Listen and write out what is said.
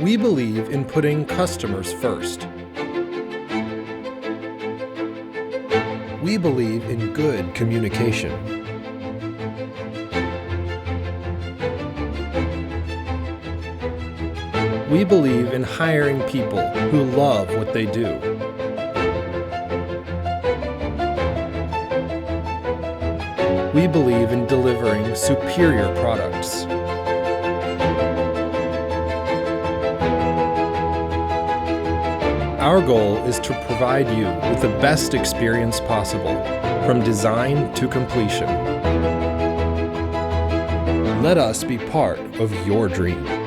We believe in putting customers first. We believe in good communication. We believe in hiring people who love what they do. We believe in delivering superior products. Our goal is to provide you with the best experience possible, from design to completion. Let us be part of your dream.